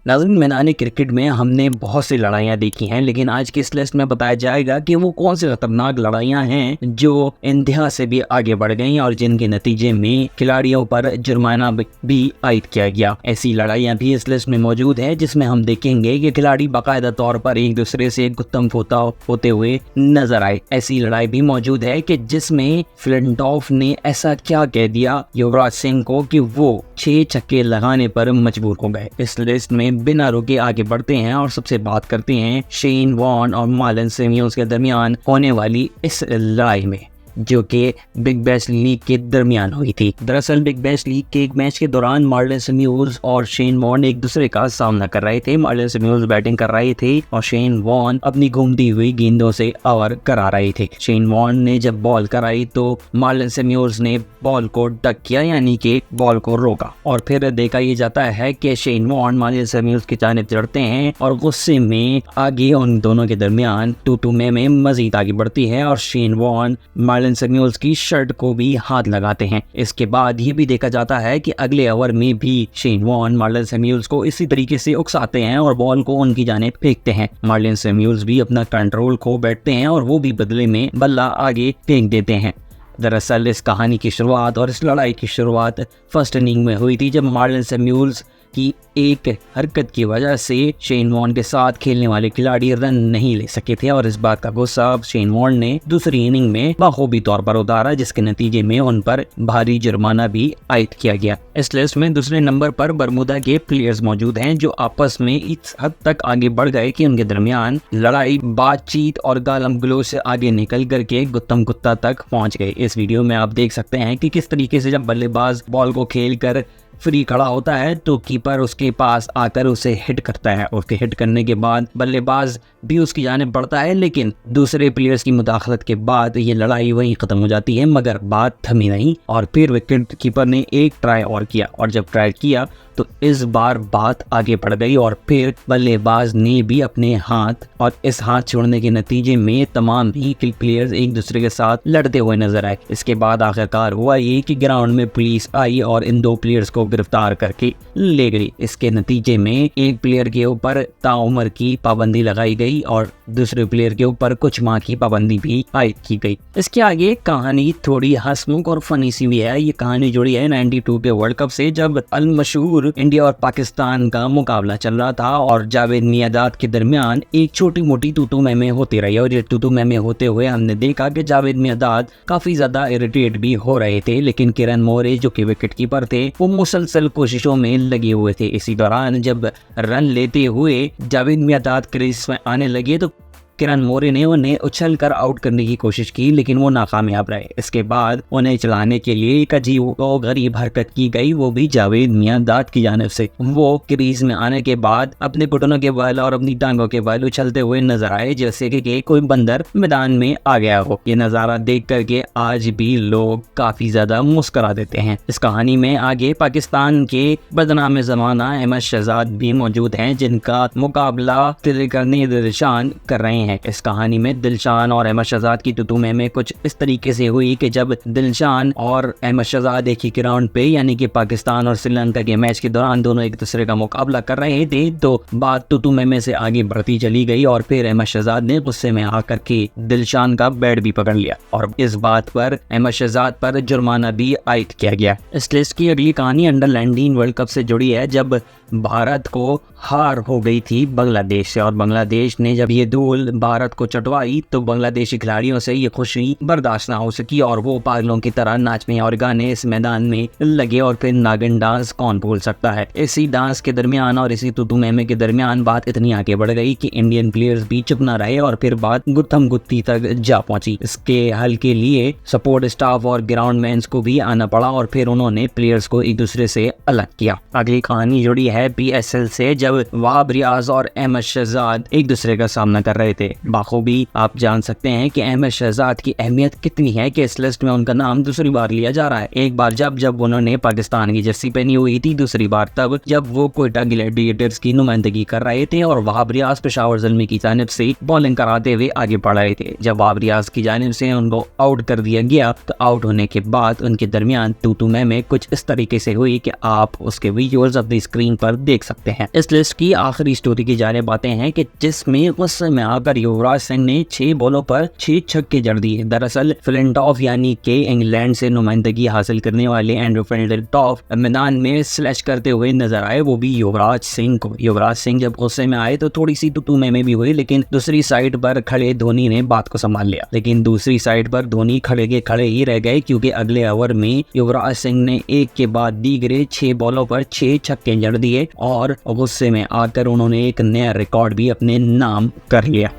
नाज़रीन, मैदानी क्रिकेट में हमने बहुत सी लड़ाइयाँ देखी हैं, लेकिन आज की इस लिस्ट में बताया जाएगा कि वो कौन सी खतरनाक लड़ाइयाँ हैं जो इंतहा से भी आगे बढ़ गई और जिनके नतीजे में खिलाड़ियों पर जुर्माना भी आयद किया गया। ऐसी लड़ाइयाँ भी इस लिस्ट में मौजूद है जिसमें हम देखेंगे कि खिलाड़ी बाकायदा तौर पर एक दूसरे से गुत्तम फोता होते हुए नजर आए। ऐसी लड़ाई भी मौजूद है कि जिसमें फ्लिंटॉफ ने ऐसा क्या कह दिया युवराज सिंह को कि वो 6 छक्के लगाने पर मजबूर हो गए। इस लिस्ट में बिना रुके आगे बढ़ते हैं और सबसे बात करते हैं शेन वॉर्न और मार्लन सैमुअल्स के दरमियान होने वाली इस लड़ाई में, जो कि बिग बैश लीग के दरमियान हुई थी। दरअसल बिग बैश लीग के एक मैच के दौरान मार्लन सैमुअल्स और शेन वॉर्न एक दूसरे का सामना कर रहे थे। मार्लन सैमुअल्स बैटिंग कर रहे थे और शेन वॉर्न अपनी घूमती हुई गेंदों से ओवर करा रहे थे। शेन वॉर्न ने जब बॉल कराई तो मार्लन सैमुअल्स ने बॉल को डक किया, यानी कि बॉल को रोका, और फिर देखा यह जाता है कि शेन वॉर्न मार्लन सैमुअल्स की जानिब चढ़ते हैं और गुस्से में आगे उन दोनों के दरमियान टू में मजीद आगे बढ़ती है और शेन वॉर्न मार्लन सैमुअल्स की शर्ट को भी हाथ लगाते हैं। इसके बाद ये भी देखा जाता है कि अगले ओवर में भी शेन वॉर्न मार्लन सैमुअल्स को इसी तरीके से उकसाते हैं और बॉल को उनकी जानिब फेंकते हैं। मार्लन सैमुअल्स भी अपना कंट्रोल खो बैठते हैं और वो भी बदले में बल्ला आगे फेंक देते हैं। दरअसल इस कहानी की शुरुआत और इस लड़ाई की शुरुआत फर्स्ट इनिंग में हुई थी, जब मार्लन सैमुअल्स की एक हरकत की वजह से शेन वॉर्न के साथ खेलने वाले खिलाड़ी रन नहीं ले सके थे और इस बात का गुस्सा शेन वॉर्न ने दूसरी इनिंग में बखूबी तौर पर उतारा, जिसके नतीजे में उन पर भारी जुर्माना भी आयद किया गया। इस लिस्ट में दूसरे नंबर पर बरमुदा के प्लेयर्स मौजूद हैं जो आपस में इस हद तक आगे बढ़ गए कि उनके दरमियान लड़ाई बातचीत और गालम गलोच से आगे निकल करके गुत्तम गुत्ता तक पहुंच गए। इस वीडियो में आप देख सकते हैं कि किस तरीके से जब बल्लेबाज बॉल को खेल कर फ्री खड़ा होता है तो कीपर उसके पास आकर उसे हिट करता है। उसके हिट करने के बाद बल्लेबाज भी उसकी जानिब बढ़ता है, लेकिन दूसरे प्लेयर्स की मुदाखलत के बाद ये लड़ाई वहीं खत्म हो जाती है। मगर बात थमी नहीं और फिर विकेट कीपर ने एक ट्राई और किया और जब ट्राई किया तो इस बार बात आगे बढ़ गई और फिर बल्लेबाज ने भी अपने हाथ, और इस हाथ छोड़ने के नतीजे में तमाम ही प्लेयर्स एक दूसरे के साथ लड़ते हुए नजर आए। इसके बाद आखिरकार हुआ ये कि ग्राउंड में पुलिस आई और इन दो प्लेयर्स को गिरफ्तार करके ले गई। इसके नतीजे में एक प्लेयर के ऊपर ताउम्र की पाबंदी लगाई गई और दूसरे प्लेयर के ऊपर कुछ माह की पाबंदी भी आयद की गई। इसके आगे कहानी थोड़ी हंसमुख और फनी सी भी है। ये कहानी जुड़ी है 92 के वर्ल्ड कप से, जब अल मशहूर इंडिया और पाकिस्तान का मुकाबला चल रहा था और जावेद मियांदाद के दरमियान एक छोटी मोटी तू में होती रही और ये तू में होते हुए हमने देखा कि जावेद मियांदाद काफी ज्यादा इरिटेट भी हो रहे थे, लेकिन किरण मोरे जो कि विकेट कीपर थे वो मुसलसल कोशिशों में लगे हुए थे। इसी दौरान जब रन लेते हुए जावेद मियांदाद क्रीज में आने लगे तो किरण मोरे ने उन्हें उछल कर आउट करने की कोशिश की, लेकिन वो नाकामयाब रहे। इसके बाद उन्हें चलाने के लिए एक अजीब और गरीब हरकत की गई, वो भी जावेद मियांदाद की जानिब से। वो क्रीज में आने के बाद अपने घुटनों के बल और अपनी टांगों के बल उछलते हुए नजर आए, जैसे कि कोई बंदर मैदान में आ गया हो। ये नजारा देख करके आज भी लोग काफी ज्यादा मुस्कुरा देते हैं। इस कहानी में आगे पाकिस्तान के बदनाम जमाना अहमद शहजाद भी मौजूद हैं, जिनका मुकाबला दिलशान कर रहे हैं। इस कहानी में दिलशान और अहमद शहजाद की तुतुमे में कुछ इस तरीके से हुई कि जब दिलशान और अहमद शहजाद एक ही ग्राउंड पे, यानी कि पाकिस्तान और श्रीलंका के मैच के दौरान दोनों एक दूसरे का मुकाबला कर रहे थे, तो बात तुतुमे में से आगे बढ़ती चली गई और फिर अहमद शहजाद ने गुस्से में आकर के दिलशान का बैट भी पकड़ लिया और इस बात पर अहमद शहजाद पर जुर्माना भी आयद किया गया। इस लिस्ट की अगली कहानी अंडर 19 वर्ल्ड कप से जुड़ी है, जब भारत को हार हो गई थी बांग्लादेश से और बांग्लादेश ने जब ये धूल भारत को चटवाई तो बांग्लादेशी खिलाड़ियों से ये खुशी बर्दाश्त ना हो सकी और वो पागलों की तरह नाचने और गाने इस मैदान में लगे। और फिर नागिन डांस कौन भूल सकता है। इसी डांस के दरमियान और इसी तुतु मेमे के दरमियान बात इतनी आगे बढ़ गई कि इंडियन प्लेयर्स भी चुप ना रहे और फिर बात गुत्थम गुत्ती तक जा पहुंची। इसके हल के लिए सपोर्ट स्टाफ और ग्राउंड मैन्स को भी आना पड़ा और फिर उन्होंने प्लेयर्स को एक दूसरे से अलग किया। अगली कहानी जुड़ी है PSL से, जब वहाब रियाज और अहमद शहजाद एक दूसरे का सामना कर रहे थे। थे। बाखूबी आप जान सकते हैं कि अहमद शहजाद की अहमियत कितनी है कि इस लिस्ट में उनका नाम दूसरी बार लिया जा रहा है। एक बार जब उन्होंने पाकिस्तान की जर्सी पहनी हुई थी, दूसरी बार तब जब वो कोयटा ग्लैडिएटर्स की नुमाइंदगी कर रहे थे और वहाब रियाज पेशावर ज़ल्मी की जानिब से बॉलिंग कराते हुए आगे बढ़ रहे थे। जब वहाब रियाज की जानिब से उनको आउट कर दिया गया तो आउट होने के बाद उनके दरमियान तू में कुछ इस तरीके से हुई कि आप उसके विजुअल्स ऑफ द स्क्रीन पर देख सकते हैं। इस लिस्ट की आखिरी स्टोरी की जानिब आते हैं कि जिसमें गुस्से में आकर युवराज सिंह ने 6 बॉलों पर 6 छक्के जड़ दिए। दरअसल फ्लिंटॉफ यानी कि इंग्लैंड से नुमाइंदगी हासिल करने वाले एंड्रू फ्लिंटॉफ मैदान में स्लैश करते हुए नजर आए, वो भी युवराज सिंह को। युवराज सिंह जब गुस्से में आए तो थोड़ी सी तू में भी हुई, लेकिन दूसरी साइड पर खड़े धोनी ने बात को संभाल लिया। लेकिन दूसरी साइड पर धोनी खड़े के खड़े ही रह गए, क्योंकि अगले ओवर में युवराज सिंह ने एक के बाद दीगरे 6 बॉलों पर 6 छक्के जड़ दिए और गुस्से में आकर उन्होंने एक नया रिकॉर्ड भी अपने नाम कर लिया।